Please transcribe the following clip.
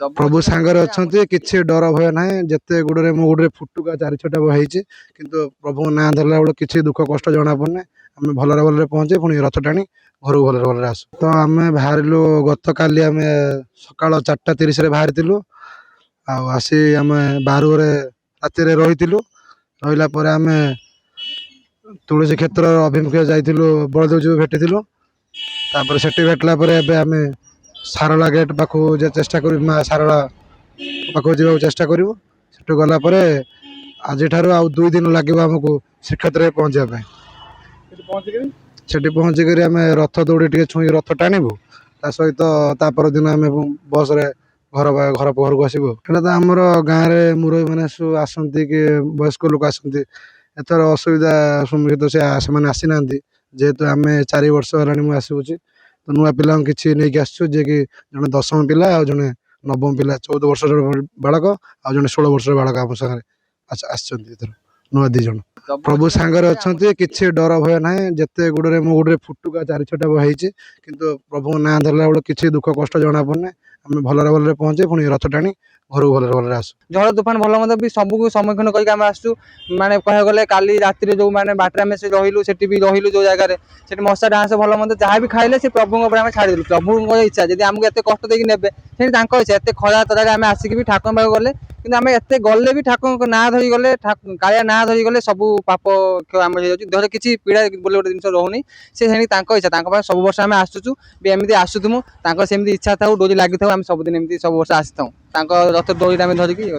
प्रभु सांगरे अच्छे किसी डर भय ना जिते गुड़े मो गुड़े फुटुका 4-6टा बही किंतु प्रभु ना धरला बेल किसी दुख कष्ट जना पड़ना आम भलरे भलरे पहुँचे पुणी रथ टाणी घर भलरे भलरे आस तो आम बाहर गत काली आम सका 4:30 बाहर आसी आम बारुरे राति रही रहा आम तुलसी क्षेत्र अभिमुखे जाइलु बलदेव जी भेटी से भेटला आम सारला गेट पाखक चेष्टा कर सारला पाखक जा चेष्टा करूँ से गलापर आज आउ 2 दिन लगे आमको श्रीक्षेत्र में पहुँचापी से पहुँचिक आम रथ दौड़ी टे छुई रथ टाणीबू ता सहित तापर दिन आम बस रे घर घर को आसबू एटा तो आमर गाँव में मुरई मैंने सब आसती कि वयस्क लोक आसती एथर असुविधा सम्मुखीन से आसी ना जेहेतु आम 4 वर्ष है आसूँ तो नुआ पिला किसी नहीं आसु जे कि जड़े 10वीं पिला आ जड़े 9वीं पिला 14 वर्ष बालक आ जड़े 16 वर्ष बालक आम सागर आसर नुआ 2 जन प्रभु सांगरे अच्छे किसी डर भय ना जिते गुड़े मो गुड़े फुटुका 4-6टा बही किंतु प्रभु ना धरला बेल किसी दुख कष्ट जना पड़ना आम भलरे भलरे पहुँचे पुणी रथ टाणी घर भलरे भलरे आस झड़ तूफान भल मत भी सबको सम्मुखीन करके आसू माने कह गले काली राति जो मैंने बाटर आम से रही से रही जो जगह से मशा डांस भल मत जहाँ भी खाइले से प्रभु आम छाड़देलु प्रभु इच्छा जब आमको एत कष्ट देकी नेबे से इच्छा एत खरा तरारे आम आसिक भी ठाकुर पाक गले कि आम एत गले भी ठाकुर ना धरी गले कालिया ना धरी गले सब पाप आम देह किसी पीड़ा बोले गोटे जिन रोनी से इच्छा सब वर्ष आम आसुचु भी एमती आसुथमु सेमती इच्छा था डोरी लगी था आम सबुदिन एमती सब वर्ष आसी था रथ डोरी आम धरिकी